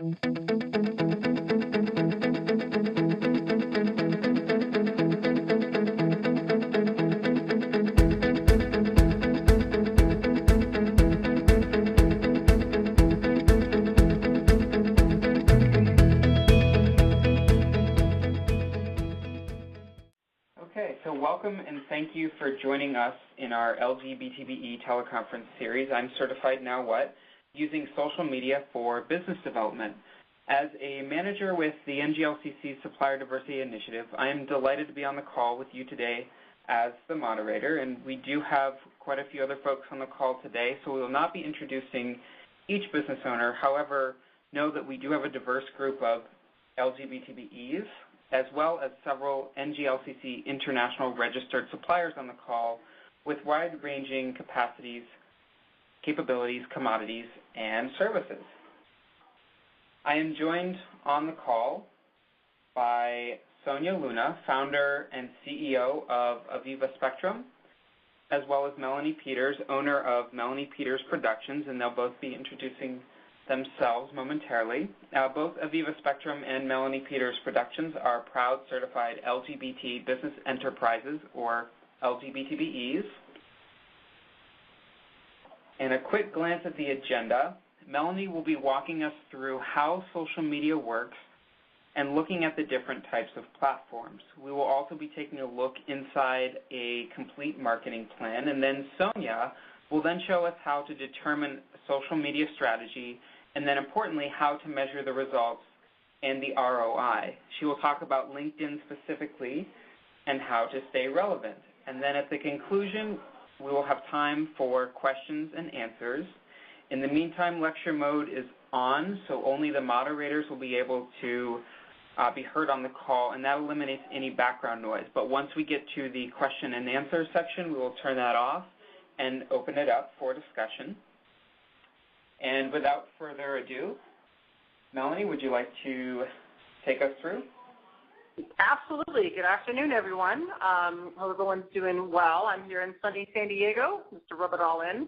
Okay, so welcome and thank you for joining us in our LGBTBE teleconference series, I'm Certified Now What? Using Social Media for Business Development. As a manager with the NGLCC Supplier Diversity Initiative, I am delighted to be on the call with you today as the moderator, and we do have quite a few other folks on the call today, so we will not be introducing each business owner. However, know that we do have a diverse group of LGBTBEs, as well as several NGLCC International Registered Suppliers on the call with wide-ranging capacities, capabilities, commodities, and services. I am joined on the call by Sonia Luna, founder and CEO of Aviva Spectrum, as well as Melanie Peters, owner of Melanie Peters Productions, and they'll both be introducing themselves momentarily. Both Aviva Spectrum and Melanie Peters Productions are proud certified LGBT business enterprises, or LGBTBEs. And a quick glance at the agenda, Melanie will be walking us through how social media works and looking at the different types of platforms. We will also be taking a look inside a complete marketing plan, and then Sonia will then show us how to determine a social media strategy, and then importantly, how to measure the results and the ROI. She will talk about LinkedIn specifically and how to stay relevant. And then at the conclusion, we will have time for questions and answers. In the meantime, lecture mode is on, so only the moderators will be able to be heard on the call, and that eliminates any background noise. But once we get to the question and answer section, we will turn that off and open it up for discussion. And without further ado, Melanie, would you like to take us through? Absolutely. Good afternoon, everyone. Hope everyone's doing well. I'm here in sunny San Diego, just to rub it all in.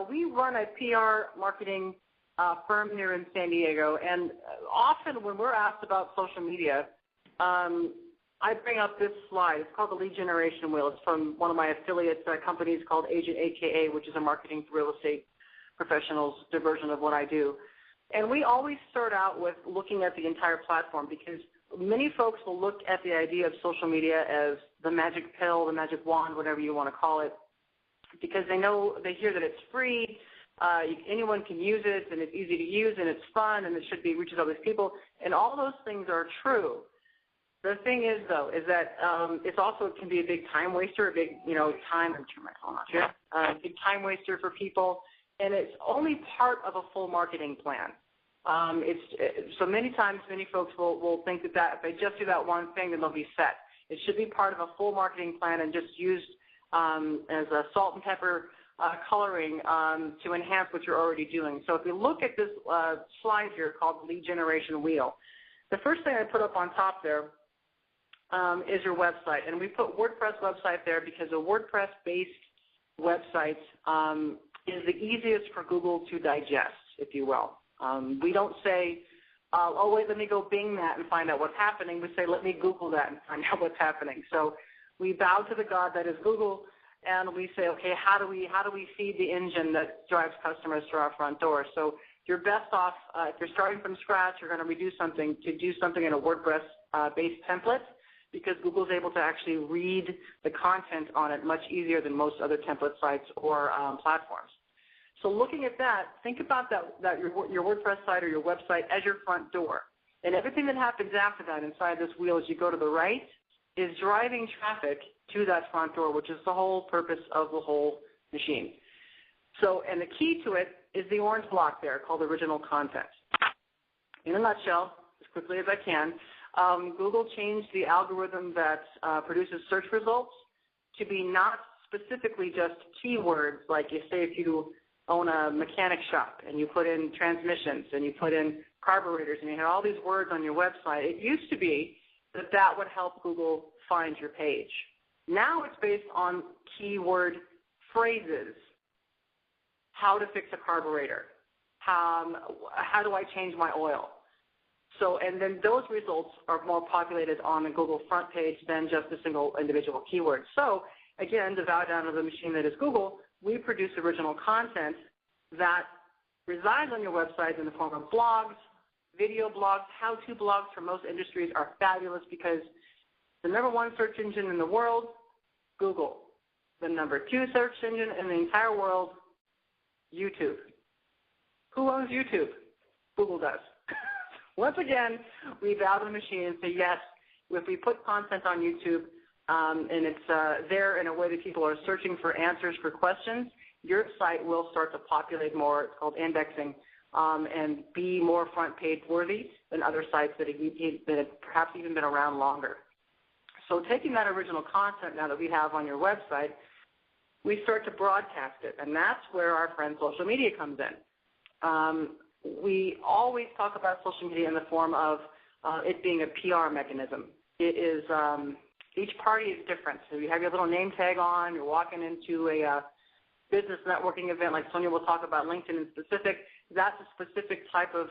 We run a PR marketing firm here in San Diego, and often when we're asked about social media, I bring up this slide. It's called the Lead Generation Wheel. It's from one of my affiliate companies called Agent AKA, which is a marketing for real estate professionals diversion of what I do. And we always start out with looking at the entire platform, because many folks will look at the idea of social media as the magic pill, the magic wand, whatever you want to call it, because they hear that it's free, anyone can use it, and it's easy to use, and it's fun, and it reaches all these people, and all those things are true. The thing is, though, is that it can be a big time waster, a big, I'm turning my phone off here, a big time waster for people. And it's only part of a full marketing plan. So many times, many folks will think that if they just do that one thing, then they'll be set. It should be part of a full marketing plan and just used as a salt and pepper coloring to enhance what you're already doing. So if you look at this slide here called the Lead Generation Wheel, the first thing I put up on top there is your website. And we put WordPress website there because a WordPress-based website is the easiest for Google to digest, if you will. We don't say, oh, wait, let me go Bing that and find out what's happening. We say, let me Google that and find out what's happening. So we bow to the God that is Google, and we say, okay, how do we feed the engine that drives customers to our front door? So you're best off, if you're starting from scratch, you're going to do something in a WordPress-based template, because Google is able to actually read the content on it much easier than most other template sites or platforms. So looking at that, think about that your WordPress site or your website as your front door. And everything that happens after that inside this wheel as you go to the right is driving traffic to that front door, which is the whole purpose of the whole machine. So, and the key to it is the orange block there called original content. In a nutshell, as quickly as I can, Google changed the algorithm that produces search results to be not specifically just keywords, like you say if you own a mechanic shop and you put in transmissions and you put in carburetors and you had all these words on your website. It used to be that would help Google find your page. Now it's based on keyword phrases. How to fix a carburetor. how do I change my oil? So, and then those results are more populated on the Google front page than just a single individual keyword. So, again, to bow down to the machine that is Google, we produce original content that resides on your website in the form of blogs, video blogs, how-to blogs for most industries are fabulous because the number one search engine in the world, Google. The number two search engine in the entire world, YouTube. Who owns YouTube? Google does. Once again, we bow to the machine and say, yes, if we put content on YouTube and it's there in a way that people are searching for answers for questions, your site will start to populate more. It's called indexing and be more front page worthy than other sites that have perhaps even been around longer. So taking that original content now that we have on your website, we start to broadcast it, and that's where our friend social media comes in. We always talk about social media in the form of it being a PR mechanism. It is each party is different. So you have your little name tag on. You're walking into a business networking event, like Sonia will talk about LinkedIn in specific. That's a specific type of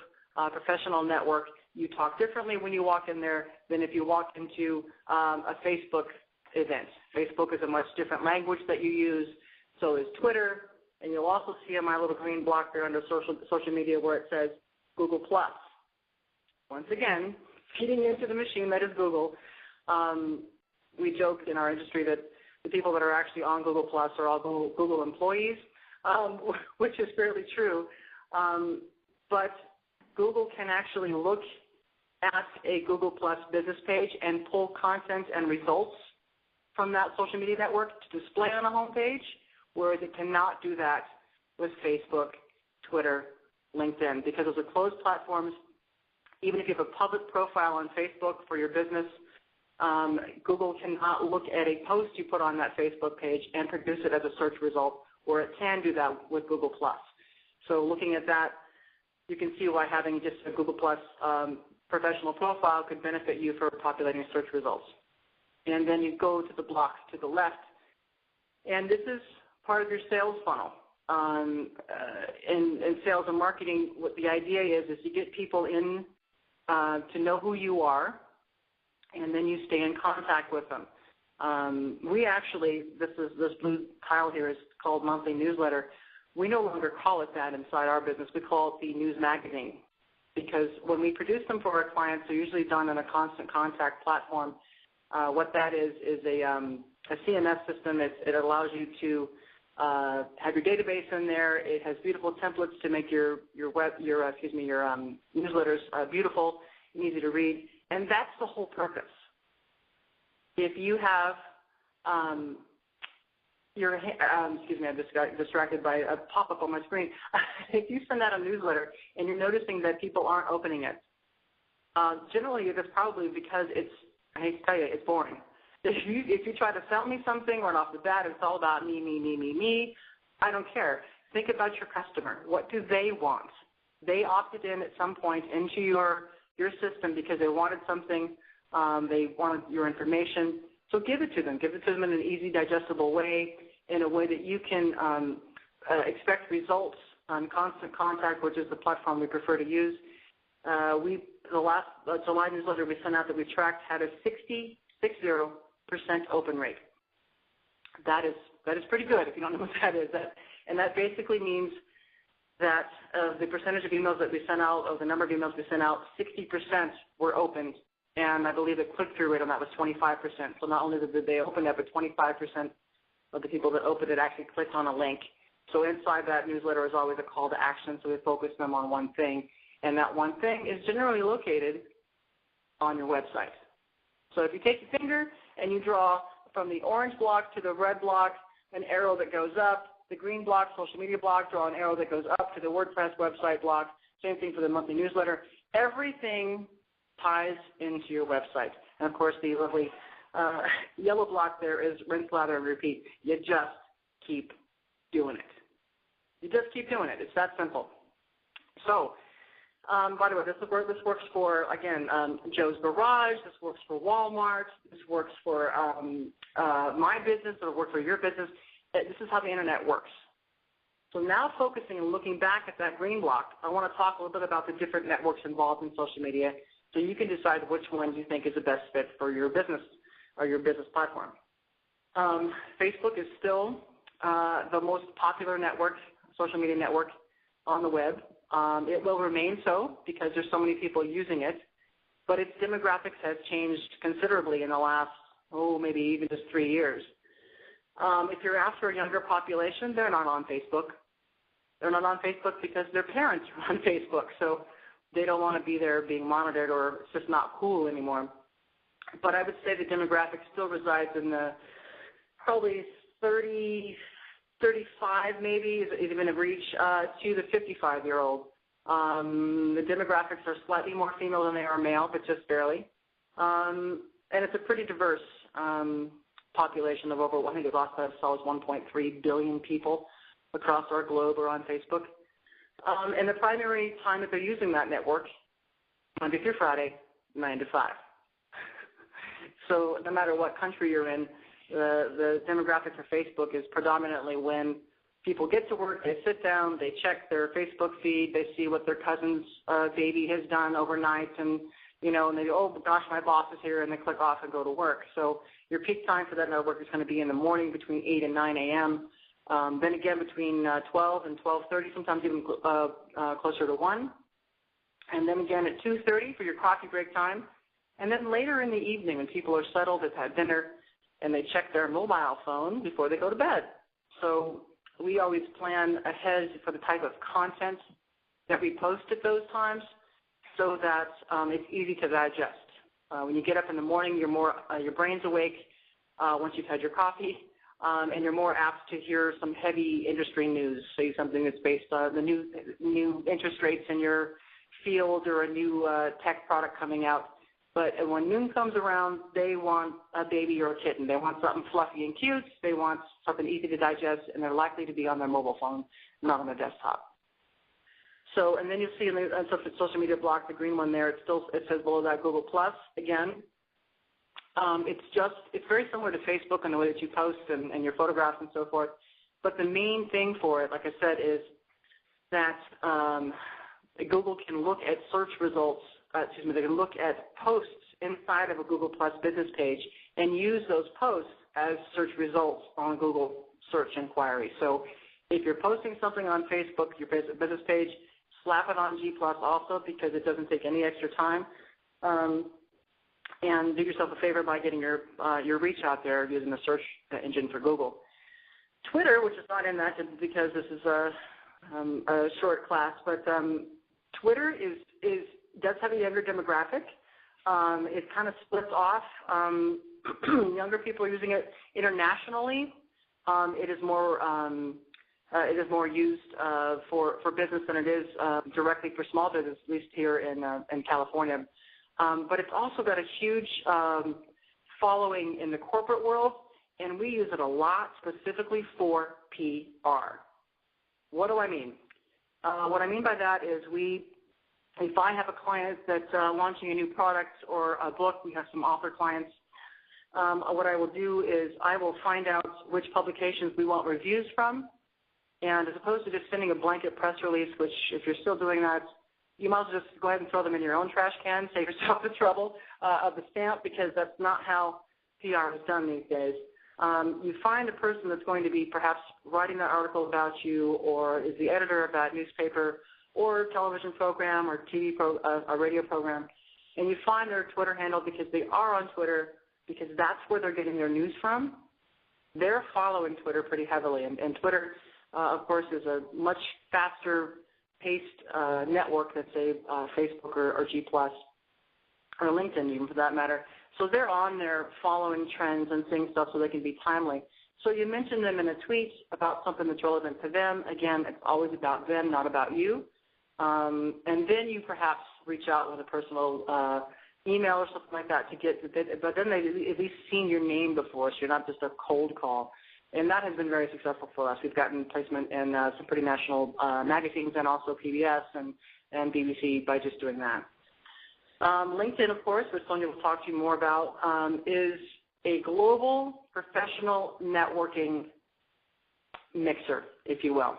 professional network. You talk differently when you walk in there than if you walk into a Facebook event. Facebook is a much different language that you use. So is Twitter. And you'll also see in my little green block there under social media where it says Google+. Once again, feeding into the machine that is Google. We joke in our industry that the people that are actually on Google+ are all Google employees, which is fairly true. But Google can actually look at a Google+ business page and pull content and results from that social media network to display on a home page, whereas it cannot do that with Facebook, Twitter, LinkedIn, because those are closed platforms. Even if you have a public profile on Facebook for your business, Google cannot look at a post you put on that Facebook page and produce it as a search result, or it can do that with Google+. So looking at that, you can see why having just a Google+ professional profile could benefit you for populating search results. And then you go to the block to the left, and this is part of your sales funnel. In sales and marketing, what the idea is you get people in to know who you are, and then you stay in contact with them. We actually, this blue tile here is called monthly newsletter. We no longer call it that inside our business. We call it the news magazine, because when we produce them for our clients, they're usually done on a constant contact platform. What that is a CMS system. It allows you to have your database in there. It has beautiful templates to make your newsletters beautiful and easy to read, and that's the whole purpose. If you have I just got distracted by a pop-up on my screen. If you send out a newsletter and you're noticing that people aren't opening it, generally it's probably because I hate to tell you, it's boring. If you try to sell me something right off the bat, it's all about me, me, me, me, me. I don't care. Think about your customer. What do they want? They opted in at some point into your system because they wanted something. They wanted your information. So give it to them. Give it to them in an easy, digestible way, in a way that you can expect results on Constant Contact, which is the platform we prefer to use. The last July newsletter we sent out that we tracked had a 60% open rate. That is pretty good if you don't know what that is. And that basically means that of the percentage of emails that we sent out, of the number of emails we sent out, 60% were opened. And I believe the click-through rate on that was 25%. So not only did they open it, but 25% of the people that opened it actually clicked on a link. So inside that newsletter is always a call to action, so we focus them on one thing. And that one thing is generally located on your website. So if you take your finger and you draw from the orange block to the red block an arrow that goes up, the green block, social media block, draw an arrow that goes up to the WordPress website block, same thing for the monthly newsletter. Everything ties into your website. And, of course, the lovely yellow block there is rinse, lather, and repeat. You just keep doing it. You just keep doing it. It's that simple. So, by the way, this works for, again, Joe's Garage. This works for Walmart. This works for my business. It'll work for your business. This is how the Internet works. So now focusing and looking back at that green block, I want to talk a little bit about the different networks involved in social media so you can decide which ones you think is the best fit for your business or your business platform. Facebook is still the most popular network, social media network on the web. It will remain so because there's so many people using it, but its demographics has changed considerably in the last, maybe even just 3 years. If you're after a younger population, they're not on Facebook. They're not on Facebook because their parents are on Facebook, so they don't want to be there being monitored, or it's just not cool anymore. But I would say the demographic still resides in the probably 30, 35 maybe is even a reach to the 55-year-old. The demographics are slightly more female than they are male, but just barely. And it's a pretty diverse population of over, I think the last I saw was 1.3 billion people across our globe are on Facebook. And the primary time that they're using that network, Monday through Friday, 9 to 5. So no matter what country you're in, the demographic for Facebook is predominantly when people get to work, they sit down, they check their Facebook feed, they see what their cousin's baby has done overnight, and and they go, oh gosh, my boss is here, and they click off and go to work. So your peak time for that network is going to be in the morning between 8 and 9 a.m., then again between 12 and 12:30, sometimes even closer to 1, and then again at 2:30 for your coffee break time, and then later in the evening when people are settled, have had dinner, and they check their mobile phone before they go to bed. So we always plan ahead for the type of content that we post at those times so that it's easy to digest. When you get up in the morning, your brain's awake once you've had your coffee, and you're more apt to hear some heavy industry news, say something that's based on the new interest rates in your field or a new tech product coming out. But when noon comes around, they want a baby or a kitten. They want something fluffy and cute. They want something easy to digest, and they're likely to be on their mobile phone, not on their desktop. So, and then you'll see in the social media block, the green one there, it says below that Google Plus again. It's very similar to Facebook in the way that you post and your photographs and so forth. But the main thing for it, like I said, is that Google can look at search results. They can look at posts inside of a Google Plus business page and use those posts as search results on Google search inquiry. So if you're posting something on Facebook, your business page, slap it on G Plus also because it doesn't take any extra time. And do yourself a favor by getting your reach out there using the search engine for Google. Twitter, which is not in that because this is a short class, but Twitter does have a younger demographic. It kind of splits off. Younger people are using it internationally. It is more used for business than it is directly for small business, at least here in California. But it's also got a huge following in the corporate world, and we use it a lot specifically for PR. What do I mean? What I mean by that is if I have a client that's launching a new product or a book, we have some author clients, what I will do is I will find out which publications we want reviews from, and as opposed to just sending a blanket press release, which if you're still doing that, you might as well just go ahead and throw them in your own trash can, save yourself the trouble of the stamp, because that's not how PR is done these days. You find a person that's going to be perhaps writing that article about you, or is the editor of that newspaper or television program or a radio program, and you find their Twitter handle because they are on Twitter, because that's where they're getting their news from. They're following Twitter pretty heavily, and Twitter, of course, is a much faster-paced network than, say, Facebook or G+, or LinkedIn even for that matter. So they're on there following trends and seeing stuff so they can be timely. So you mention them in a tweet about something that's relevant to them. Again, it's always about them, not about you. And then you perhaps reach out with a personal email or something like that to get but then they've at least seen your name before, so you're not just a cold call. And that has been very successful for us. We've gotten placement in some pretty national magazines and also PBS and BBC by just doing that. LinkedIn, of course, which Sonia will talk to you more about, is a global professional networking mixer, if you will.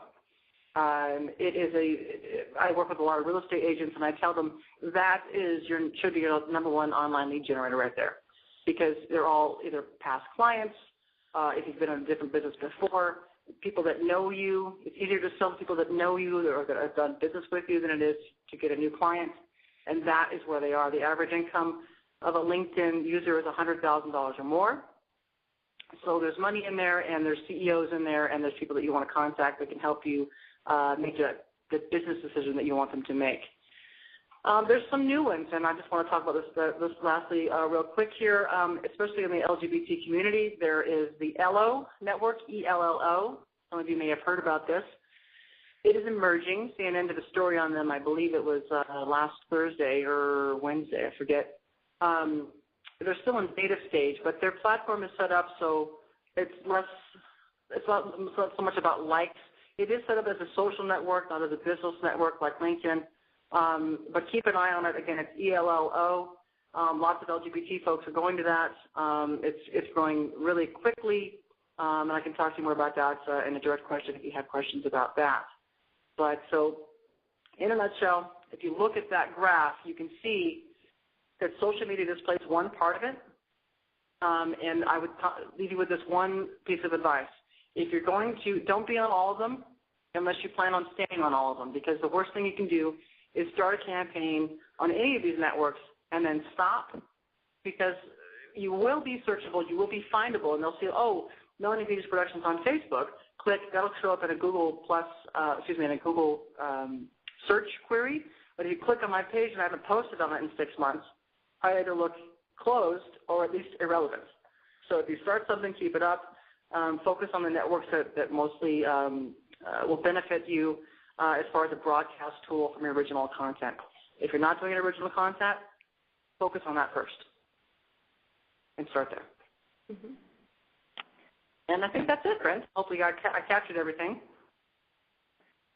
I work with a lot of real estate agents, and I tell them that should be your number one online lead generator right there, because they're all either past clients, if you've been in a different business before, people that know you. It's easier to sell to people that know you or that have done business with you than it is to get a new client, and that is where they are. The average income of a LinkedIn user is $100,000 or more. So there's money in there, and there's CEOs in there, and there's people that you want to contact that can help you make the business decision that you want them to make. There's some new ones, and I just want to talk about this lastly real quick here, especially in the LGBT community. There is the ELLO network, ELLO. Some of you may have heard about this. It is emerging. CNN did a story on them, I believe it was last Thursday or Wednesday, I forget. They're still in beta stage, but their platform is set up so it's not so much about likes. It is set up as a social network, not as a business network like LinkedIn. But keep an eye on it. Again, it's ELLO. Lots of LGBT folks are going to that. It's growing really quickly, and I can talk to you more about that in a direct question if you have questions about that. But so, in a nutshell, if you look at that graph, you can see that social media displays one part of it, and I would leave you with this one piece of advice. If you're going to, don't be on all of them unless you plan on staying on all of them, because the worst thing you can do is start a campaign on any of these networks and then stop, because you will be searchable, you will be findable, and they'll say, oh, Melanie Peters Productions on Facebook. Click, that'll show up in a Google search query. But if you click on my page and I haven't posted on it in 6 months, I either look closed or at least irrelevant. So if you start something, keep it up. Focus on the networks that mostly will benefit you as far as a broadcast tool from your original content. If you're not doing original content, focus on that first and start there. Mm-hmm. And I think that's it, Brent. Hopefully I captured everything.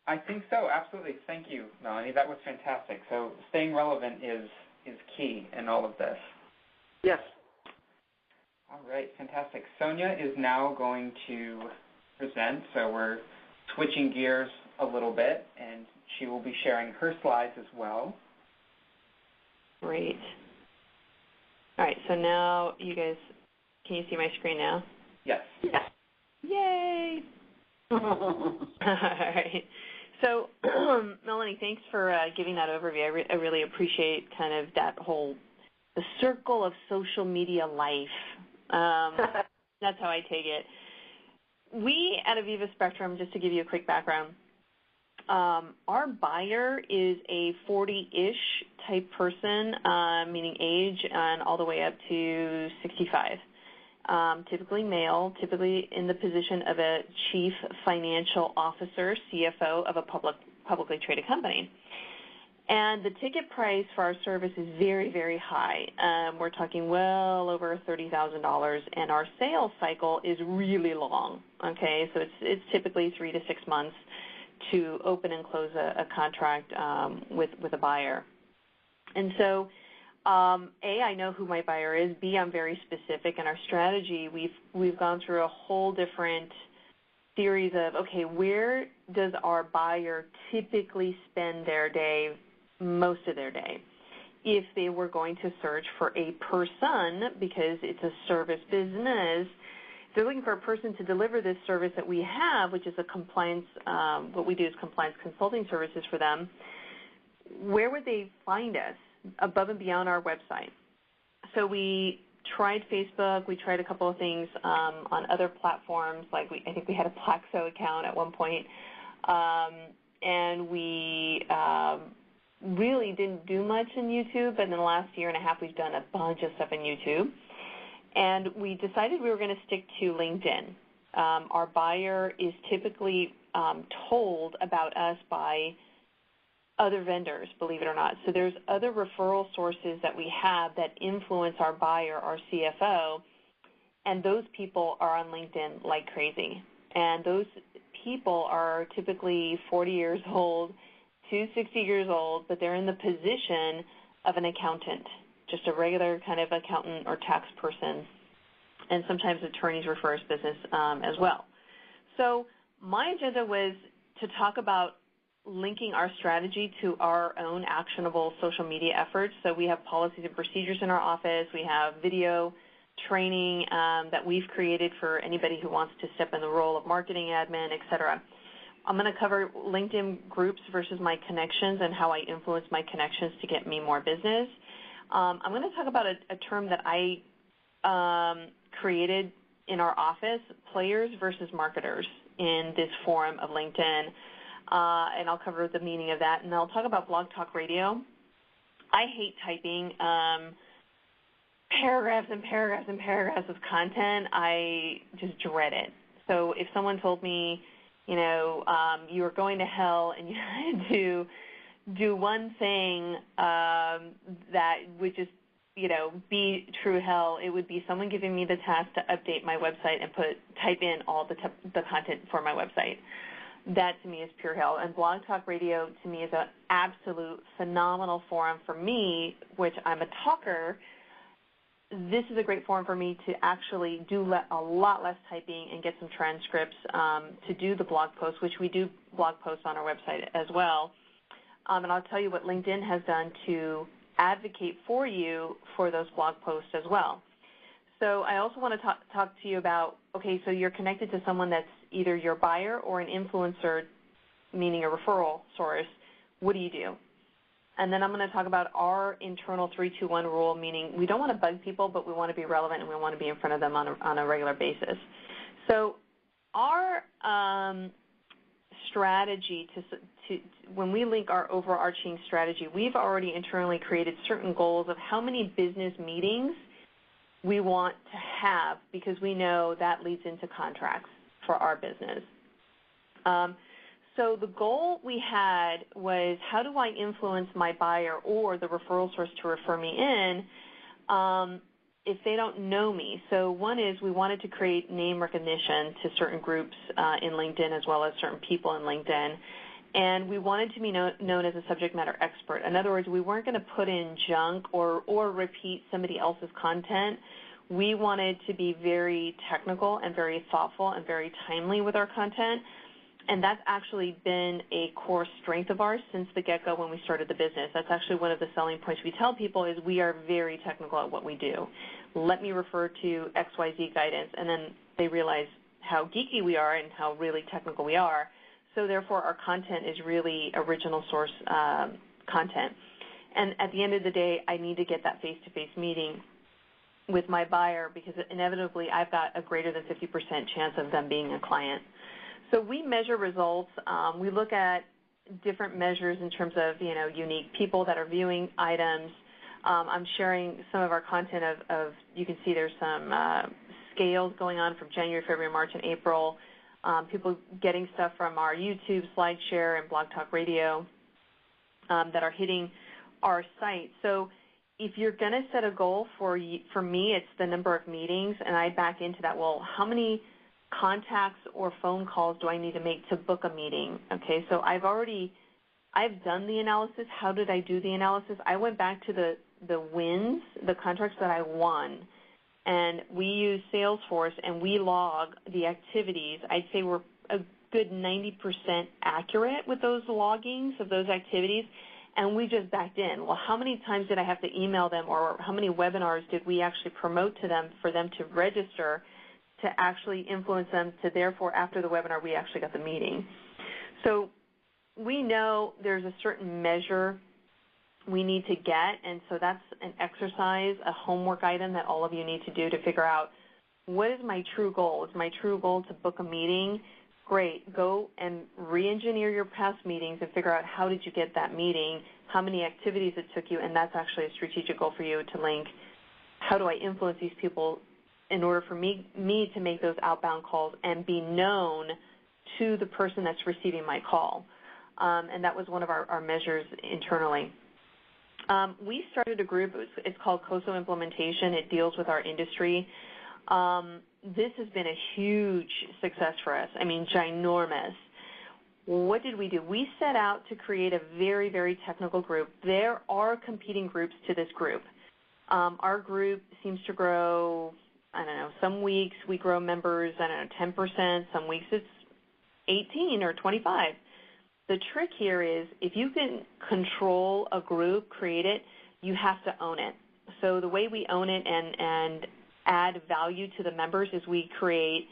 I think so, absolutely. Thank you, Melanie. That was fantastic. So staying relevant is key in all of this. Yes. All right, fantastic. Sonia is now going to present, so we're switching gears a little bit, and she will be sharing her slides as well. Great. All right, so now you guys, can you see my screen now? Yes. Yes. Yay! All right. So, Melanie, thanks for giving that overview. I really appreciate kind of that whole, the circle of social media life. That's how I take it. We at Aviva Spectrum, just to give you a quick background, our buyer is a 40-ish type person, meaning age, and all the way up to 65. Typically male, typically in the position of a chief financial officer, CFO of a publicly traded company. And the ticket price for our service is very, very high. We're talking well over $30,000, and our sales cycle is really long. Okay, so it's typically 3 to 6 months to open and close a contract with a buyer. And so, A, I know who my buyer is. B, I'm very specific in our strategy. We've gone through a whole different series of, okay, where does our buyer typically spend their day, most of their day? If they were going to search for a person, because it's a service business, if they're looking for a person to deliver this service that we have, which is a compliance, what we do is compliance consulting services for them, where would they find us above and beyond our website? So we tried Facebook. We tried a couple of things on other platforms. Like I think we had a Plaxo account at one point, and we really didn't do much in YouTube. But in the last year and a half, we've done a bunch of stuff in YouTube, and we decided we were going to stick to LinkedIn. Our buyer is typically told about us by other vendors, believe it or not. So there's other referral sources that we have that influence our buyer, our CFO, and those people are on LinkedIn like crazy. And those people are typically 40 years old to 60 years old, but they're in the position of an accountant, just a regular kind of accountant or tax person, and sometimes attorneys refer us business as well. So my agenda was to talk about linking our strategy to our own actionable social media efforts. So we have policies and procedures in our office. We have video training that we've created for anybody who wants to step in the role of marketing admin, et cetera. I'm going to cover LinkedIn groups versus my connections and how I influence my connections to get me more business. I'm going to talk about a term that I created in our office, players versus marketers, in this forum of LinkedIn, and I'll cover the meaning of that. And I'll talk about Blog Talk Radio. I hate typing paragraphs and paragraphs and paragraphs of content. I just dread it. So if someone told me, you know, you were going to hell and you had to do one thing that would just, you know, be true hell, it would be someone giving me the task to update my website and type in all the content for my website. That to me is pure hell. And Blog Talk Radio to me is an absolute phenomenal forum for me, which I'm a talker. This is a great forum for me to actually do a lot less typing and get some transcripts to do the blog posts, which we do blog posts on our website as well. And I'll tell you what LinkedIn has done to advocate for you for those blog posts as well. So I also want to talk to you about, okay, so you're connected to someone that's either your buyer or an influencer, meaning a referral source. What do you do? And then I'm going to talk about our internal 3-2-1 rule, meaning we don't want to bug people, but we want to be relevant and we want to be in front of them on a regular basis. So our strategy to when we link our overarching strategy, we've already internally created certain goals of how many business meetings we want to have, because we know that leads into contracts for our business. So the goal we had was, how do I influence my buyer or the referral source to refer me in if they don't know me? So one is we wanted to create name recognition to certain groups in LinkedIn as well as certain people in LinkedIn. And we wanted to be known as a subject matter expert. In other words, we weren't going to put in junk or repeat somebody else's content. We wanted to be very technical and very thoughtful and very timely with our content. And that's actually been a core strength of ours since the get-go when we started the business. That's actually one of the selling points we tell people is we are very technical at what we do. Let me refer to XYZ guidance, and then they realize how geeky we are and how really technical we are. So therefore, our content is really original source content. And at the end of the day, I need to get that face-to-face meeting with my buyer because inevitably I've got a greater than 50% chance of them being a client. So we measure results. We look at different measures in terms of, you know, unique people that are viewing items. I'm sharing some of our content of you can see there's some scales going on from January, February, March, and April. People getting stuff from our YouTube, SlideShare, and Blog Talk Radio that are hitting our site. So if you're going to set a goal for me, it's the number of meetings, and I back into that. Well, how many contacts or phone calls do I need to make to book a meeting? Okay, so I've done the analysis. How did I do the analysis? I went back to the wins, the contracts that I won, and we use Salesforce, and we log the activities. I'd say we're a good 90% accurate with those loggings of those activities, and we just backed in. Well, how many times did I have to email them, or how many webinars did we actually promote to them for them to register to actually influence them to therefore after the webinar we actually got the meeting? So we know there's a certain measure we need to get, and so that's an exercise, a homework item that all of you need to do to figure out what is my true goal. Is my true goal to book a meeting? Great. Go and re-engineer your past meetings and figure out how did you get that meeting, how many activities it took you, and that's actually a strategic goal for you to link. How do I influence these people in order for me to make those outbound calls and be known to the person that's receiving my call? And that was one of our measures internally. We started a group. It's called COSO Implementation. It deals with our industry. This has been a huge success for us. I mean, ginormous. What did we do? We set out to create a very, very technical group. There are competing groups to this group. Our group seems to grow, I don't know, some weeks we grow members, 10%. Some weeks it's 18 or 25. The trick here is if you can control a group, create it, you have to own it. So the way we own it and add value to the members is we create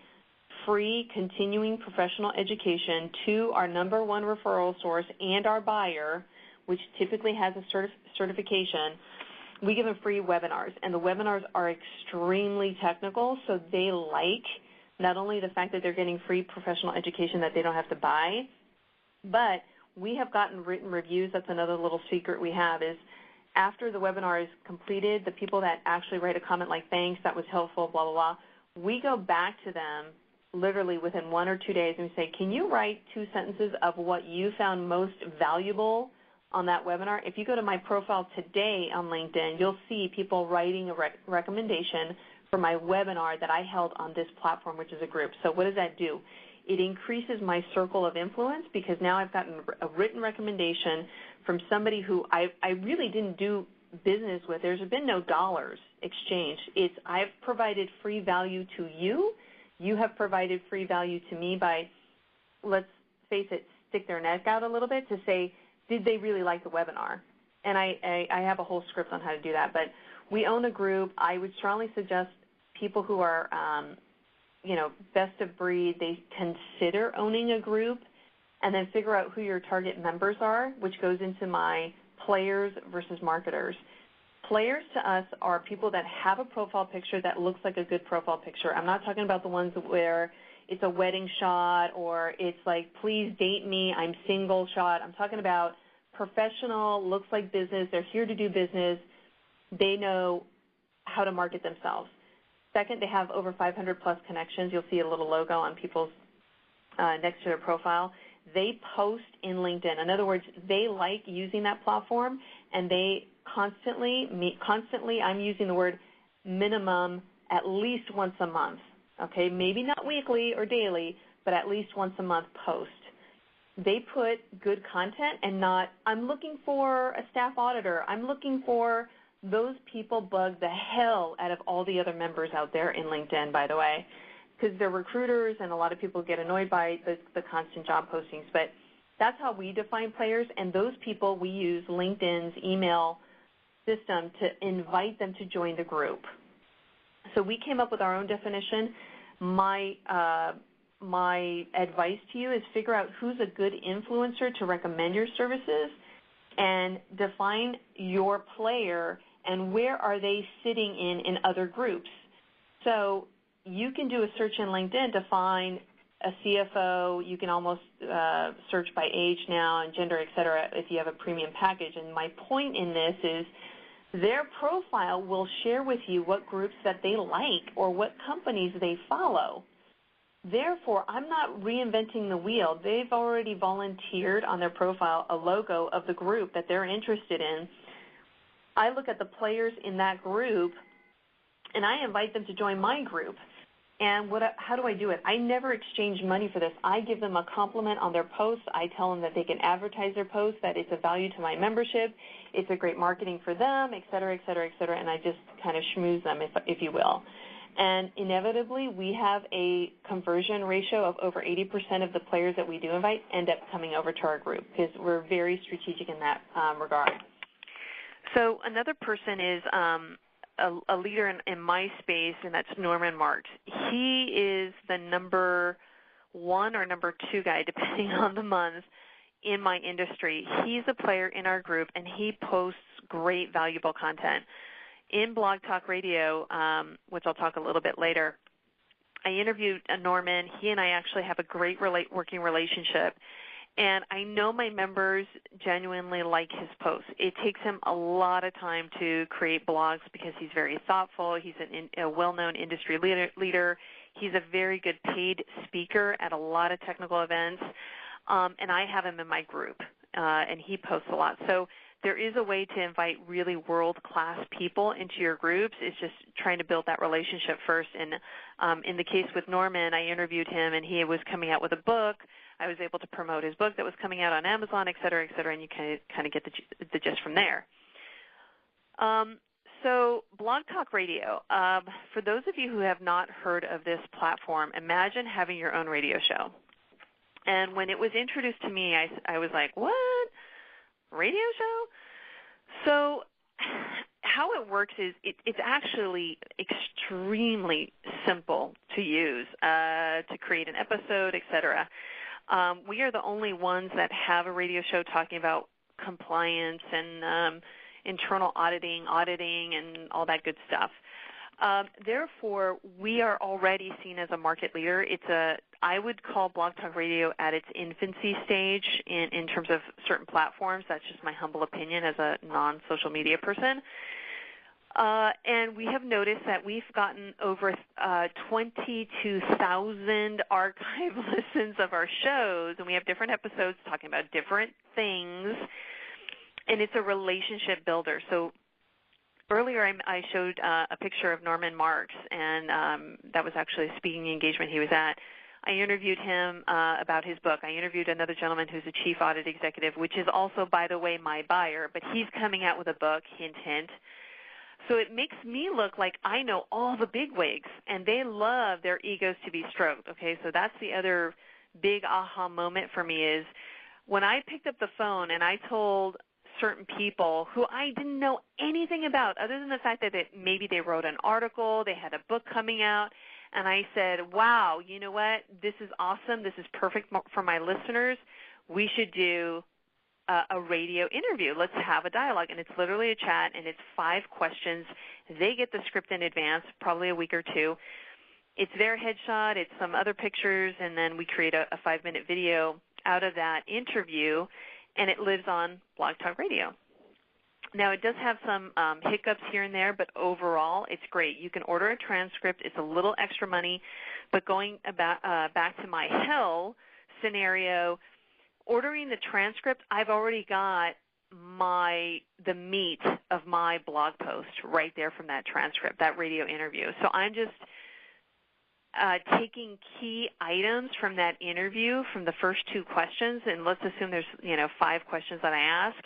free continuing professional education to our number one referral source and our buyer, which typically has a certification. We give them free webinars, and the webinars are extremely technical, so they like not only the fact that they're getting free professional education that they don't have to buy, but we have gotten written reviews. That's another little secret we have is after the webinar is completed, the people that actually write a comment like, thanks, that was helpful, blah, blah, blah, we go back to them literally within 1 or 2 days and we say, can you write 2 sentences of what you found most valuable on that webinar? If you go to my profile today on LinkedIn, you'll see people writing a recommendation for my webinar that I held on this platform, which is a group. So what does that do? It increases my circle of influence because now I've gotten a written recommendation from somebody who I really didn't do business with. There's been no dollars exchanged. It's I've provided free value to you. You have provided free value to me by, let's face it, stick their neck out a little bit to say, did they really like the webinar? And I have a whole script on how to do that. But we own a group. I would strongly suggest people who are best of breed, they consider owning a group and then figure out who your target members are, which goes into my players versus marketers. Players to us are people that have a profile picture that looks like a good profile picture. I'm not talking about the ones where it's a wedding shot or it's like, please date me, I'm single shot. I'm talking about professional, looks like business. They're here to do business. They know how to market themselves. Second, they have over 500-plus connections. You'll see a little logo on people's next to their profile. They post in LinkedIn. In other words, they like using that platform, and they constantly, I'm using the word minimum at least once a month, okay? Maybe not weekly or daily, but at least once a month post. They put good content and not, I'm looking for a staff auditor. I'm looking for those people bug the hell out of all the other members out there in LinkedIn, by the way, because they're recruiters and a lot of people get annoyed by the constant job postings. But that's how we define players, and those people we use LinkedIn's email system to invite them to join the group. So we came up with our own definition. My advice to you is figure out who's a good influencer to recommend your services and define your player and where are they sitting in other groups. So you can do a search in LinkedIn to find a CFO. You can almost search by age now and gender, et cetera, if you have a premium package. And my point in this is their profile will share with you what groups that they like or what companies they follow. Therefore, I'm not reinventing the wheel. They've already volunteered on their profile a logo of the group that they're interested in. I look at the players in that group, and I invite them to join my group. And how do I do it? I never exchange money for this. I give them a compliment on their posts. I tell them that they can advertise their posts, that it's a value to my membership, it's a great marketing for them, et cetera, et cetera, et cetera, and I just kind of schmooze them, if you will. And inevitably, we have a conversion ratio of over 80% of the players that we do invite end up coming over to our group because we're very strategic in that regard. So another person is a leader in my space, and that's Norman Marks. He is the number 1 or number 2 guy, depending on the month, in my industry. He's a player in our group, and he posts great, valuable content. In Blog Talk Radio, which I'll talk a little bit later, I interviewed Norman. He and I actually have a great working relationship. And I know my members genuinely like his posts. It takes him a lot of time to create blogs because he's very thoughtful. He's a well-known industry leader. He's a very good paid speaker at a lot of technical events. And I have him in my group, and he posts a lot. So there is a way to invite really world-class people into your groups. It's just trying to build that relationship first. And in the case with Norman, I interviewed him, and he was coming out with a book. I was able to promote his book that was coming out on Amazon, et cetera, and you kind of get the gist from there. So Blog Talk Radio, for those of you who have not heard of this platform, imagine having your own radio show. And when it was introduced to me, I was like, what? Radio show? So how it works is it's actually extremely simple to use, to create an episode, etc. We are the only ones that have a radio show talking about compliance and internal auditing, and all that good stuff. Therefore, we are already seen as a market leader. I would call Blog Talk Radio at its infancy stage in terms of certain platforms. That's just my humble opinion as a non-social media person. And we have noticed that we've gotten over 22,000 archive listens of our shows, and we have different episodes talking about different things, and it's a relationship builder. So earlier I showed a picture of Norman Marks, and that was actually a speaking engagement he was at. I interviewed him about his book. I interviewed another gentleman who's a chief audit executive, which is also, by the way, my buyer, but he's coming out with a book, hint, hint. So it makes me look like I know all the bigwigs, and they love their egos to be stroked, okay? So that's the other big aha moment for me is when I picked up the phone and I told certain people who I didn't know anything about other than the fact that maybe they wrote an article, they had a book coming out, and I said, wow, you know what, this is awesome, this is perfect for my listeners, we should do a radio interview. Let's have a dialogue. And it's literally a chat, and it's 5 questions. They get the script in advance, probably a week or two. It's their headshot, it's some other pictures, and then we create a 5-minute video out of that interview, and it lives on Blog Talk Radio. Now, it does have some hiccups here and there, but overall, it's great. You can order a transcript. It's a little extra money, but going back to my hell scenario, ordering the transcript, I've already got the meat of my blog post right there from that transcript, that radio interview. So I'm just taking key items from that interview from the first 2 questions, and let's assume there's 5 questions that I ask.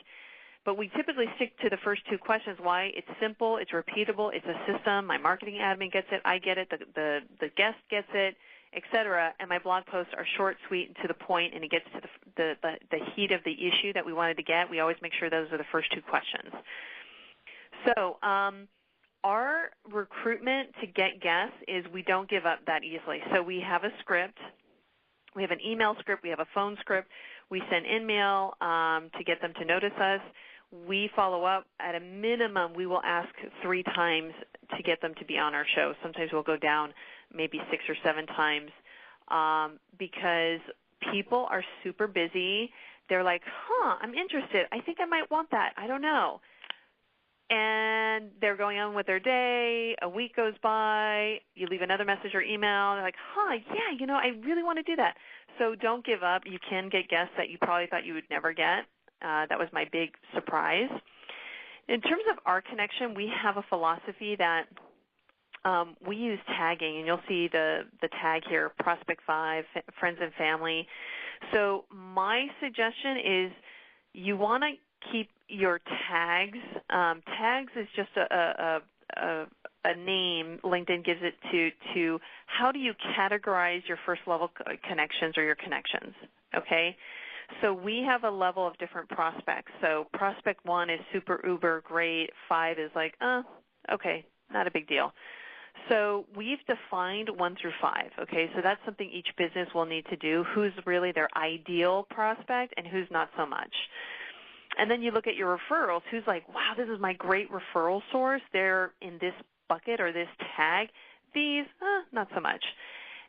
But we typically stick to the first 2 questions. Why? It's simple, it's repeatable, it's a system. My marketing admin gets it, I get it, the guest gets it, etc. And my blog posts are short, sweet, and to the point, and it gets to the heat of the issue that we wanted to get. We always make sure those are the first 2 questions. So our recruitment to get guests is we don't give up that easily. So we have a script. We have an email script. We have a phone script. We send in-mail to get them to notice us. We follow up. At a minimum, we will ask 3 times to get them to be on our show. Sometimes we'll go down maybe 6 or 7 times because people are super busy. They're like, I'm interested. I think I might want that. I don't know. And they're going on with their day. A week goes by. You leave another message or email. They're like, yeah, I really want to do that. So don't give up. You can get guests that you probably thought you would never get. That was my big surprise. In terms of our connection, we have a philosophy that we use tagging, and you'll see the tag here, Prospect 5, Friends and Family. So my suggestion is you want to keep your tags. Tags is just a name LinkedIn gives it to how do you categorize your first level connections or your connections, okay? So we have a level of different prospects. So prospect 1 is super uber great. 5 is like, okay, not a big deal. So we've defined 1 through 5, okay? So that's something each business will need to do, who's really their ideal prospect and who's not so much. And then you look at your referrals, who's like, wow, this is my great referral source. They're in this bucket or this tag. These, not so much.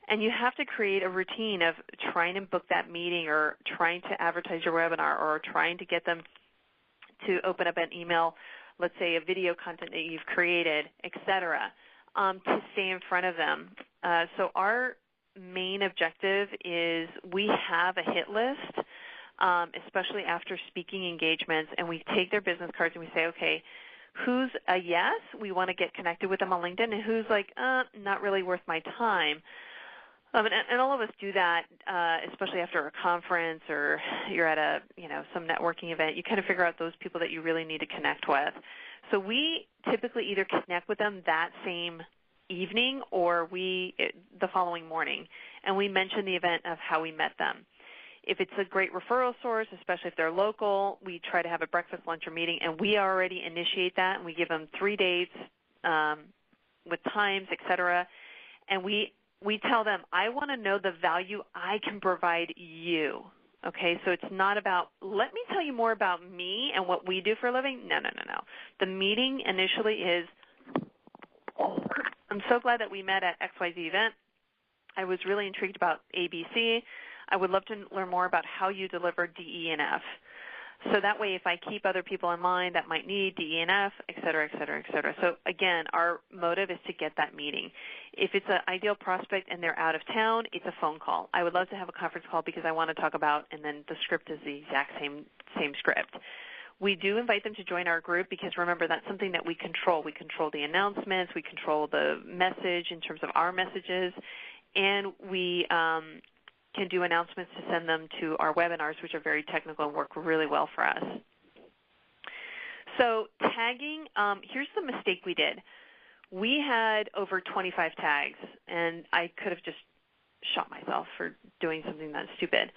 And you have to create a routine of trying to book that meeting or trying to advertise your webinar or trying to get them to open up an email, let's say a video content that you've created, et cetera, to stay in front of them. So our main objective is we have a hit list, especially after speaking engagements, and we take their business cards and we say, okay, who's a yes, we want to get connected with them on LinkedIn, and who's like, not really worth my time. And all of us do that, especially after a conference or you're at some networking event. You kind of figure out those people that you really need to connect with. So we typically either connect with them that same evening or the following morning, and we mention the event of how we met them. If it's a great referral source, especially if they're local, we try to have a breakfast, lunch, or meeting, and we already initiate that, and we give them 3 dates with times, et cetera, and we tell them, I want to know the value I can provide you. Okay, so it's not about, let me tell you more about me and what we do for a living. No. The meeting initially is, I'm so glad that we met at XYZ event. I was really intrigued about ABC. I would love to learn more about how you deliver DE and F. So that way, if I keep other people in mind that might need DE and F, et cetera, et cetera, et cetera. So again, our motive is to get that meeting. If it's an ideal prospect and they're out of town, it's a phone call. I would love to have a conference call because I want to talk about, and then the script is the exact same script. We do invite them to join our group because, remember, that's something that we control. We control the announcements. We control the message in terms of our messages. And we can do announcements to send them to our webinars, which are very technical and work really well for us. So tagging, here's the mistake we did. We had over 25 tags, and I could have just shot myself for doing something that stupid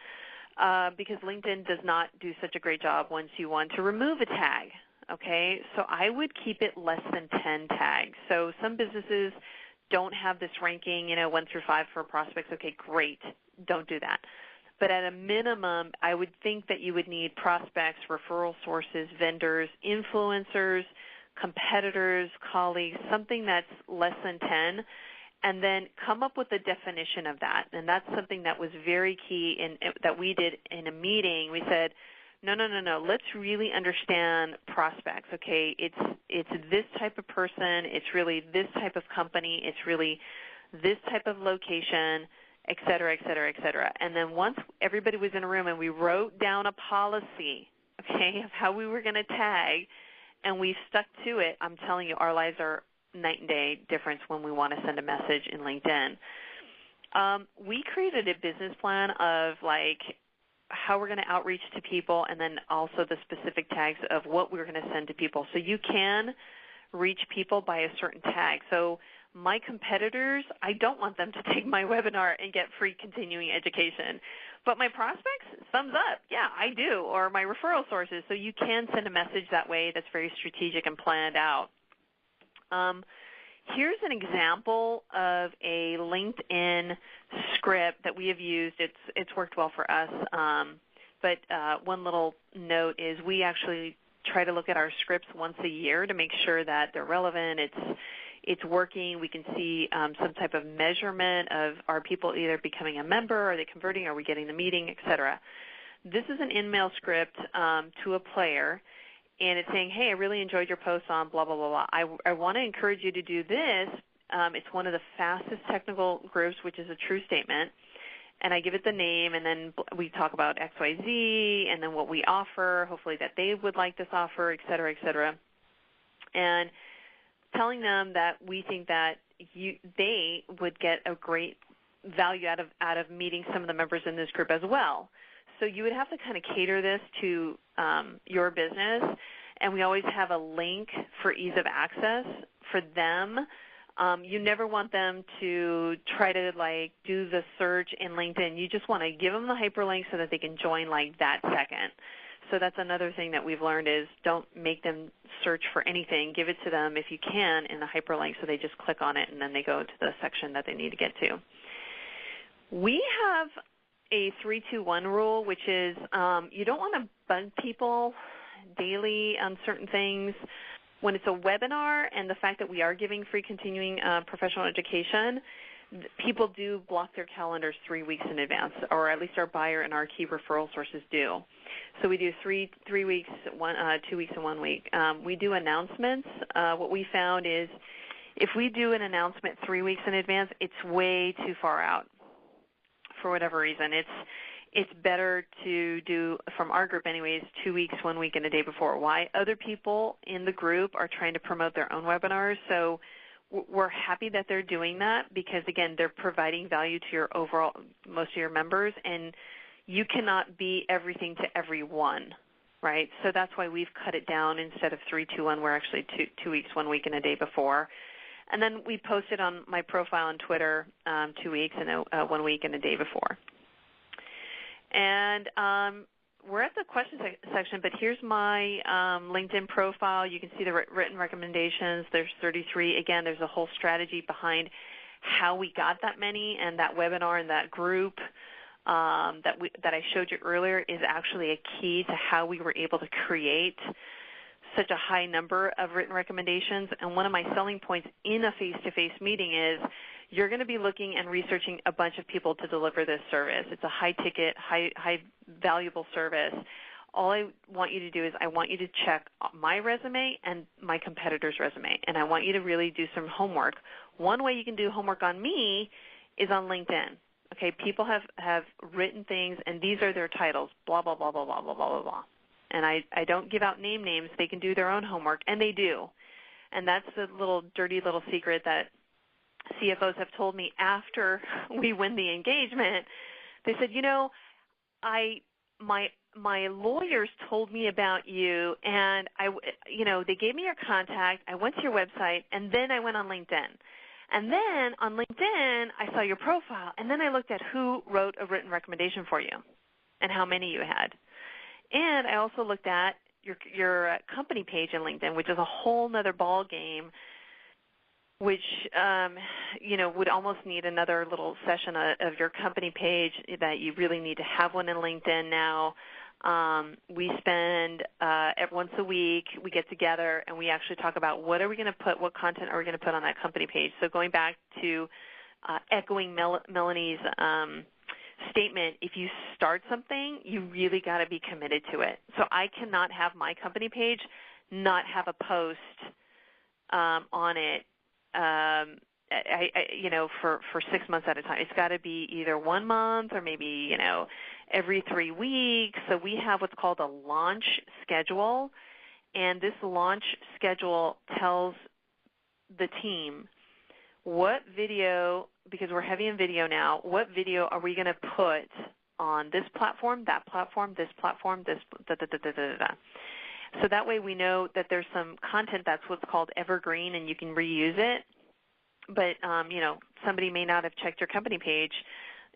because LinkedIn does not do such a great job once you want to remove a tag. Okay, so I would keep it less than 10 tags. So some businesses don't have this ranking, 1 through 5 for prospects. Okay, great. Don't do that. But at a minimum, I would think that you would need prospects, referral sources, vendors, influencers, competitors, colleagues, something that's less than 10, and then come up with a definition of that. And that's something that was very key that we did in a meeting. We said, no. Let's really understand prospects. Okay, it's this type of person. It's really this type of company. It's really this type of location, et cetera, et cetera, et cetera. And then once everybody was in a room and we wrote down a policy, okay, of how we were going to tag, and we stuck to it, I'm telling you, our lives are night and day difference when we want to send a message in LinkedIn. We created a business plan of how we're going to outreach to people, and then also the specific tags of what we're going to send to people. So you can reach people by a certain tag. So my competitors, I don't want them to take my webinar and get free continuing education. But my prospects, thumbs up. Yeah, I do. Or my referral sources. So you can send a message that way that's very strategic and planned out. Here's an example of a LinkedIn script that we have used. It's worked well for us. But one little note is we actually try to look at our scripts once a year to make sure that they're relevant. It's working. We can see some type of measurement of are people either becoming a member, are they converting, are we getting the meeting, et cetera. This is an in-mail script to a player, and it's saying, hey, I really enjoyed your post on blah, blah, blah, blah. I want to encourage you to do this. It's one of the fastest technical groups, which is a true statement. And I give it the name, and then we talk about XYZ, and then what we offer, hopefully that they would like this offer, et cetera, et cetera. And telling them that we think that they would get a great value out of meeting some of the members in this group as well. So you would have to kind of cater this to your business, and we always have a link for ease of access for them. You never want them to try to do the search in LinkedIn. You just want to give them the hyperlink so that they can join that second. So that's another thing that we've learned is don't make them search for anything. Give it to them if you can in the hyperlink so they just click on it and then they go to the section that they need to get to. We have a 3-2-1 rule, which is you don't want to bug people daily on certain things. When it's a webinar and the fact that we are giving free continuing professional education, people do block their calendars 3 weeks in advance, or at least our buyer and our key referral sources do. So we do 3 weeks, 2 weeks, and 1 week. We do announcements. What we found is if we do an announcement 3 weeks in advance, it's way too far out for whatever reason. It's better to do, from our group anyways, 2 weeks, 1 week, and a day before. Why? Other people in the group are trying to promote their own webinars, so we're happy that they're doing that because, again, they're providing value to your overall, most of your members, and you cannot be everything to everyone, right? So that's why we've cut it down. Instead of 3-2-1, we're actually 2 weeks, 1 week, and a day before. And then we post it on my profile on Twitter 2 weeks and 1 week and a day before. And we're at the question section, but here's my LinkedIn profile. You can see the written recommendations. There's 33. Again, there's a whole strategy behind how we got that many, and that webinar and that group that I showed you earlier is actually a key to how we were able to create such a high number of written recommendations. And one of my selling points in a face-to-face meeting is you're going to be looking and researching a bunch of people to deliver this service. It's a high-ticket, high valuable service. All I want you to do is I want you to check my resume and my competitor's resume, and I want you to really do some homework. One way you can do homework on me is on LinkedIn. Okay, people have written things, and these are their titles, blah, blah, blah, blah, blah, blah, blah, blah, blah. And I don't give out names. They can do their own homework, and they do. And that's the little dirty little secret that CFOs have told me after we win the engagement. They said, my lawyers told me about you, and they gave me your contact. I went to your website, and then I went on LinkedIn. And then on LinkedIn, I saw your profile, and then I looked at who wrote a written recommendation for you and how many you had. And I also looked at your company page in LinkedIn, which is a whole other ball game, which would almost need another little session of your company page, that you really need to have one in LinkedIn now. We spend once a week, we get together and we actually talk about what content are we going to put on that company page. So going back to echoing Melanie's statement, if you start something, you really got to be committed to it. So I cannot have my company page not have a post on it for 6 months at a time. It's got to be either 1 month or maybe, every 3 weeks. So we have what's called a launch schedule, and this launch schedule tells the team what video, because we're heavy in video now, what video are we going to put on this platform, that platform, this platform, this da-da-da-da-da-da. So that way we know that there's some content that's what's called evergreen and you can reuse it. But, somebody may not have checked your company page,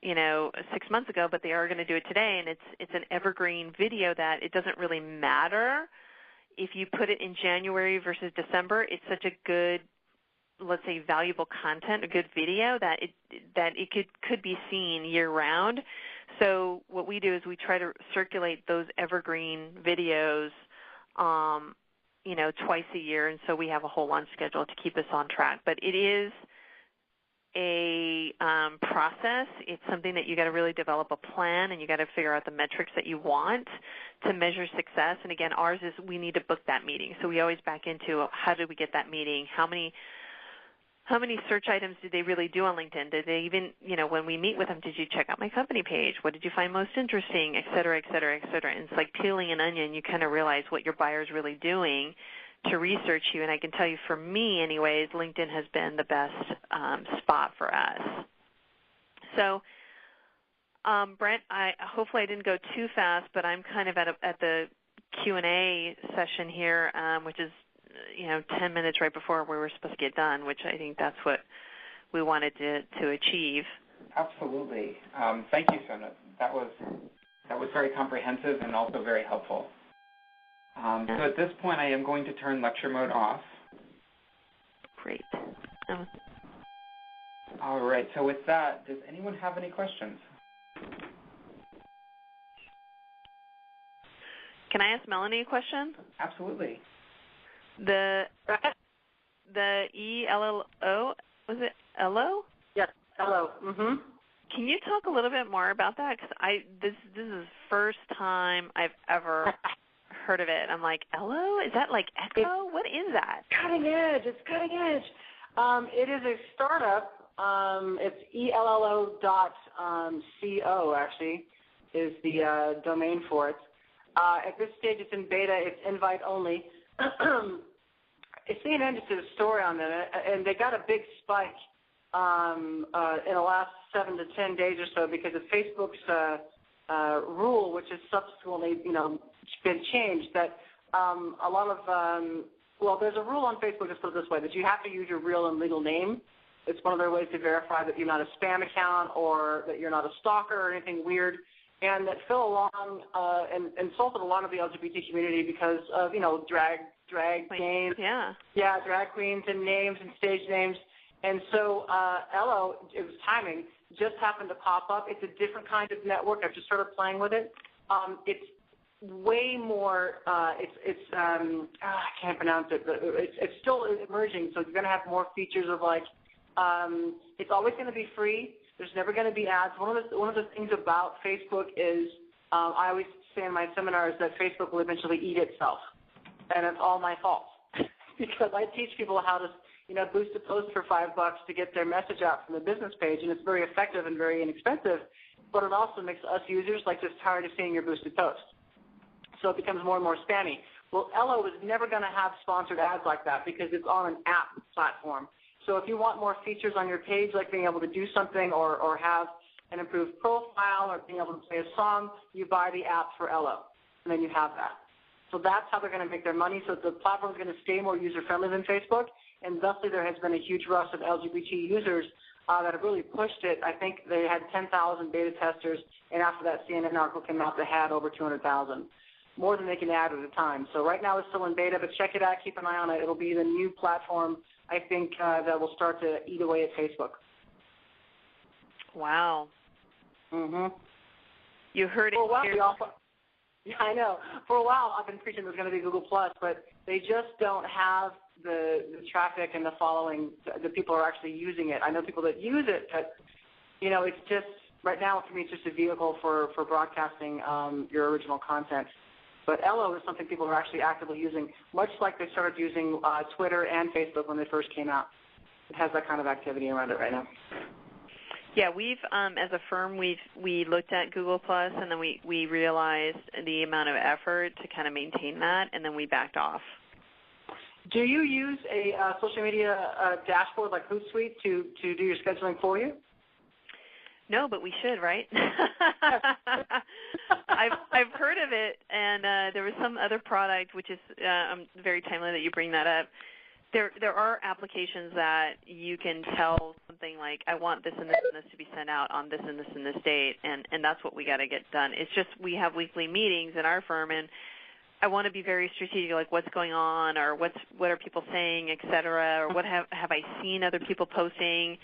6 months ago, but they are going to do it today. And it's an evergreen video that it doesn't really matter if you put it in January versus December. It's such a good, let's say, valuable content, a good video that it could be seen year-round. So what we do is we try to circulate those evergreen videos twice a year, and so we have a whole launch schedule to keep us on track. But it is a process. It's something that you got to really develop a plan, and you got to figure out the metrics that you want to measure success. And again, ours is we need to book that meeting. So we always back into how did we get that meeting? How many search items did they really do on LinkedIn? Did they even, when we meet with them, did you check out my company page? What did you find most interesting, et cetera, et cetera, et cetera? And it's like peeling an onion. You kind of realize what your buyer's really doing to research you. And I can tell you, for me anyways, LinkedIn has been the best spot for us. So, Brent, hopefully I didn't go too fast, but I'm kind of at the Q&A session here, which is 10 minutes right before we were supposed to get done, which I think that's what we wanted to achieve. Absolutely. Thank you, Sona. That was very comprehensive and also very helpful. So at this point, I am going to turn lecture mode off. Great. All right. So with that, does anyone have any questions? Can I ask Melanie a question? Absolutely. The ELLO, was it ELLO? Yes, ELLO. Mm-hmm. Can you talk a little bit more about that? Because this is the first time I've ever heard of it. I'm like, ELLO? Is that like Echo? What is that? Cutting edge. It's cutting edge. It is a startup. It's ELLO.co, actually, is the domain for it. At this stage, it's in beta. It's invite only. CNN just did a story on them, and they got a big spike in the last 7 to 10 days or so because of Facebook's rule, which has subsequently, been changed. That a lot of there's a rule on Facebook. Let's put it this way: that you have to use your real and legal name. It's one of their ways to verify that you're not a spam account or that you're not a stalker or anything weird. and that fell along and insulted a lot of the LGBT community because of, drag games. Yeah. Yeah, drag queens and names and stage names. And so Ello, it was timing, just happened to pop up. It's a different kind of network. I've just started playing with it. It's way more, I can't pronounce it, but it's still emerging, so you're going to have more features of it's always going to be free. There's never going to be ads. One of the things about Facebook is, I always say in my seminars that Facebook will eventually eat itself, and it's all my fault because I teach people how to boost a post for $5 to get their message out from the business page, and it's very effective and very inexpensive, but it also makes us users just tired of seeing your boosted post. So it becomes more and more spammy. Well, Ello is never going to have sponsored ads like that because it's on an app platform. So if you want more features on your page, like being able to do something or have an improved profile or being able to play a song, you buy the app for Ello, and then you have that. So that's how they're going to make their money. So the platform is going to stay more user-friendly than Facebook, and thusly there has been a huge rush of LGBT users that have really pushed it. I think they had 10,000 beta testers, and after that CNN article came out, they had over 200,000, more than they can add at a time. So right now it's still in beta, but check it out. Keep an eye on it. It'll be the new platform, I think, that will start to eat away at Facebook. Wow. Mm-hmm. You heard it here. Yeah, I know. For a while, I've been preaching there's going to be Google+, but they just don't have the traffic and the following, the people are actually using it. I know people that use it, but, it's just, right now for me, it's just a vehicle for broadcasting your original content. But Ello is something people are actually actively using, much like they started using Twitter and Facebook when they first came out. It has that kind of activity around it right now. Yeah, we've, as a firm, we looked at Google+, and then we realized the amount of effort to kind of maintain that, and then we backed off. Do you use a social media dashboard like Hootsuite to do your scheduling for you? No, but we should, right? I've heard of it, and there was some other product, which is I'm very timely that you bring that up. There are applications that you can tell something like, I want this and this and this to be sent out on this and this and this date, and that's what we got to get done. It's just we have weekly meetings in our firm, and I want to be very strategic, like what's going on or what are people saying, et cetera, or what have I seen other people posting.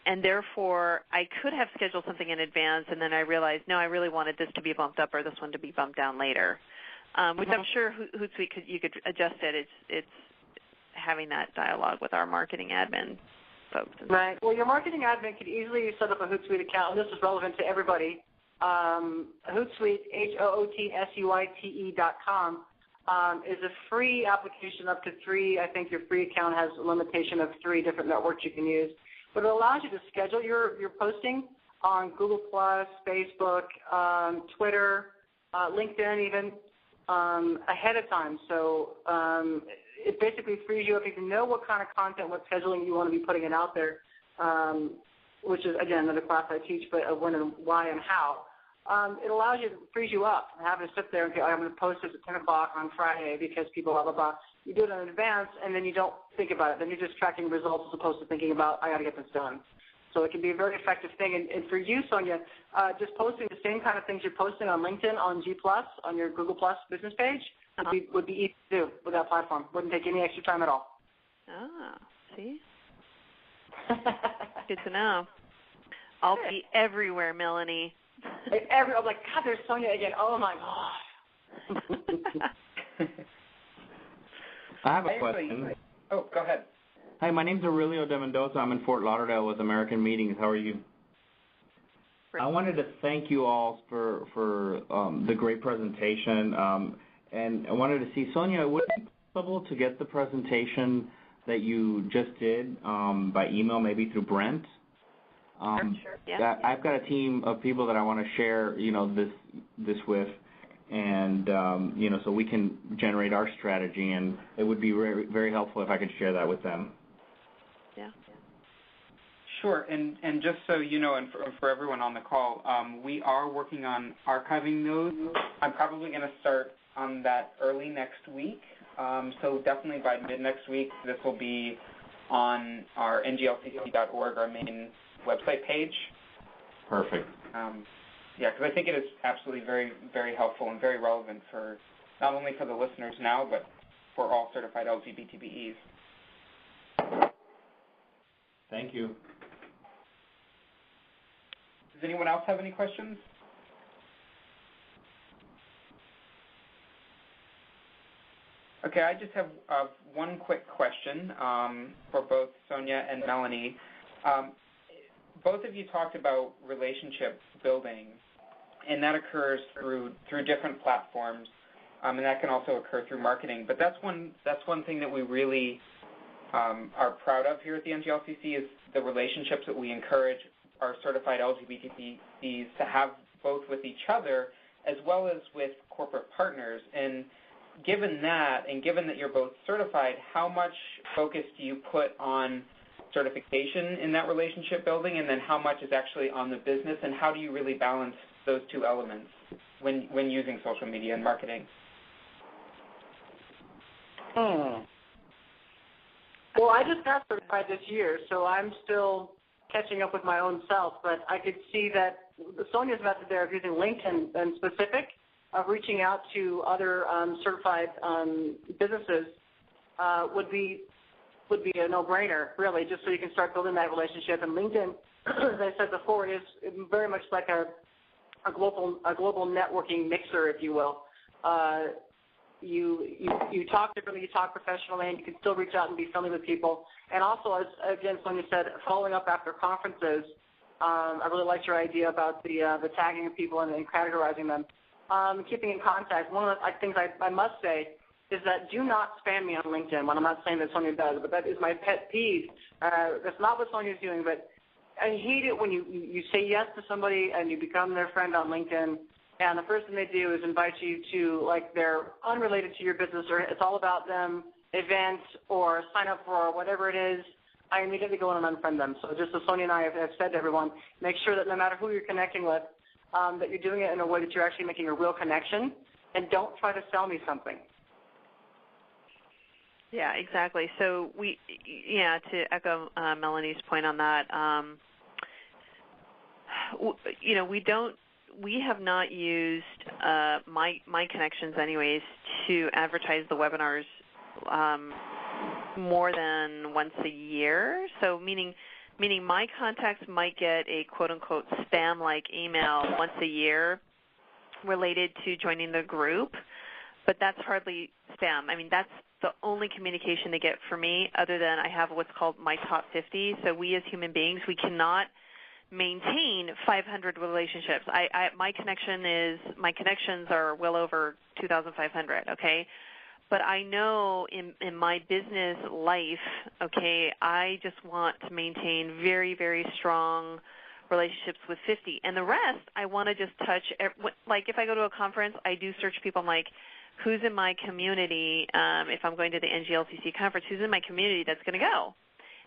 And therefore, I could have scheduled something in advance, and then I realized, no, I really wanted this to be bumped up or this one to be bumped down later, which I'm sure Hootsuite you could adjust it. It's having that dialogue with our marketing admin folks. Right. Well, your marketing admin could easily set up a Hootsuite account, and this is relevant to everybody. Hootsuite, HOOTSUITE.com, is a free application up to 3. I think your free account has a limitation of 3 different networks you can use. But it allows you to schedule your posting on Google+, Facebook, Twitter, LinkedIn even, ahead of time. So it basically frees you up. You can know what kind of content, what scheduling you want to be putting it out there, which is, again, another class I teach, but when and why and how. It allows you, frees you up, having to sit there and go, I'm going to post this at 10 o'clock on Friday because people blah, blah, blah. You do it in advance, and then you don't think about it. Then you're just tracking results as opposed to thinking about, I got to get this done. So it can be a very effective thing. And for you, Sonia, just posting the same kind of things you're posting on LinkedIn, on G+, on your Google+ business page would be easy to do with that platform. Wouldn't take any extra time at all. Ah, see? Good to know. I'll be everywhere, Melanie. I'm like, God, there's Sonia again. Oh, my God. I have a question. Oh, go ahead. Hi, my name's Aurelio de Mendoza. I'm in Fort Lauderdale with American Meetings. How are you? I wanted to thank you all for the great presentation. And I wanted to see, Sonia, would it be possible to get the presentation that you just did by email, maybe through Brent? Sure. Yeah. I've got a team of people that I want to share, this with, and so we can generate our strategy, and it would be very, very helpful if I could share that with them. Yeah. Sure, and just so you know, and for everyone on the call, we are working on archiving those. I'm probably going to start on that early next week, so definitely by mid-next week, this will be on our nglcc.org, our main website page. Perfect. Yeah, because I think it is absolutely very, very helpful and very relevant for not only for the listeners now, but for all certified LGBTBEs. Thank you. Does anyone else have any questions? Okay, I just have one quick question for both Sonia and Melanie. Both of you talked about relationship building, and that occurs through different platforms, and that can also occur through marketing. But that's one thing that we really are proud of here at the NGLCC is the relationships that we encourage our certified LGBTBEs to have both with each other as well as with corporate partners. And given that, and given that you're both certified, how much focus do you put on certification in that relationship building, and then how much is actually on the business, and how do you really balance those two elements when using social media and marketing? Well, I just got certified this year, so I'm still catching up with my own self, but I could see that Sonia's method there of using LinkedIn and specific, of reaching out to other certified businesses would be a no-brainer, really, just so you can start building that relationship. And LinkedIn, as I said before, is very much like a global networking mixer, if you will. You talk differently, you talk professionally, and you can still reach out and be friendly with people. And also, as again, Sonia said, following up after conferences, I really liked your idea about the tagging of people and categorizing them. Keeping in contact, one of the things I must say is that do not spam me on LinkedIn. When I'm not saying that Sonia does, but that is my pet peeve. That's not what Sonia's doing, but I hate it when you say yes to somebody and you become their friend on LinkedIn, and the first thing they do is invite you to, like, they're unrelated to your business, or it's all about them, event, or sign up for whatever it is. I immediately go in and unfriend them. So just as Sonia and I have said to everyone, make sure that no matter who you're connecting with, that you're doing it in a way that you're actually making a real connection, and don't try to sell me something. Yeah, exactly. So to echo Melanie's point on that, we have not used my connections anyways to advertise the webinars more than once a year. So meaning my contacts might get a quote-unquote spam-like email once a year related to joining the group, but that's hardly spam. I mean, that's the only communication they get from me, other than I have what's called my top 50. So we as human beings, we cannot maintain 500 relationships. My connections are well over 2,500, okay? But I know in my business life, okay, I just want to maintain very, very strong relationships with 50. And the rest, I want to just touch, like if I go to a conference, I do search people. I'm like, who's in my community, if I'm going to the NGLCC conference, who's in my community that's going to go?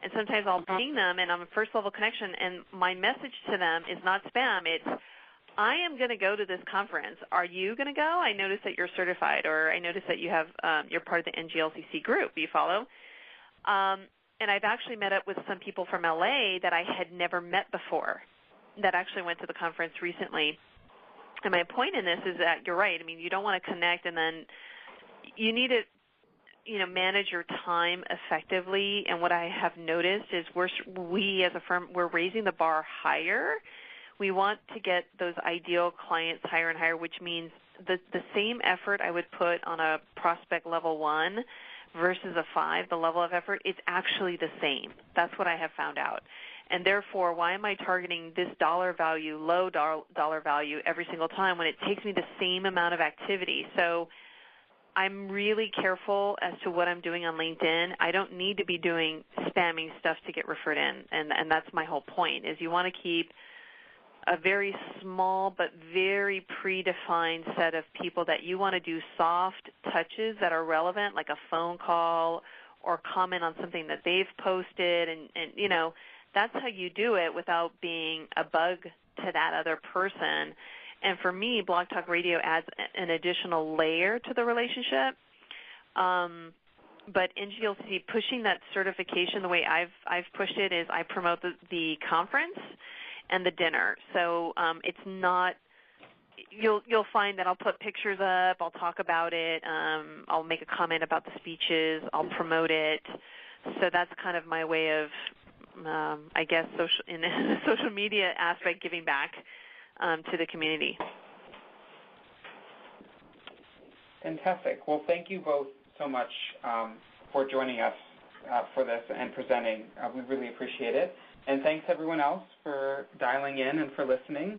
And sometimes I'll ping them, and I'm a first-level connection, and my message to them is not spam. It's, I am going to go to this conference. Are you going to go? I noticed that you're certified, or I noticed that you have you're part of the NGLCC group. You follow? And I've actually met up with some people from LA that I had never met before that actually went to the conference recently. And my point in this is that you're right. I mean, you don't want to connect, and then you need to manage your time effectively. And what I have noticed is we as a firm, we're raising the bar higher. We want to get those ideal clients higher and higher, which means the same effort I would put on a prospect level 1 versus a 5, the level of effort, it's actually the same. That's what I have found out. And therefore, why am I targeting this dollar value, low dollar value every single time when it takes me the same amount of activity? So I'm really careful as to what I'm doing on LinkedIn. I don't need to be doing spamming stuff to get referred in, and that's my whole point, is you want to keep a very small but very predefined set of people that you want to do soft touches that are relevant, like a phone call or comment on something that they've posted, and that's how you do it without being a bug to that other person. And for me, Blog Talk Radio adds an additional layer to the relationship. But NGLCC pushing that certification the way I've pushed it is I promote the conference and the dinner. So it's not you'll find that I'll put pictures up, I'll talk about it, I'll make a comment about the speeches, I'll promote it. So that's kind of my way of, I guess, in the social media aspect, giving back to the community. Fantastic. Well, thank you both so much for joining us for this and presenting. We really appreciate it. And thanks everyone else for dialing in and for listening.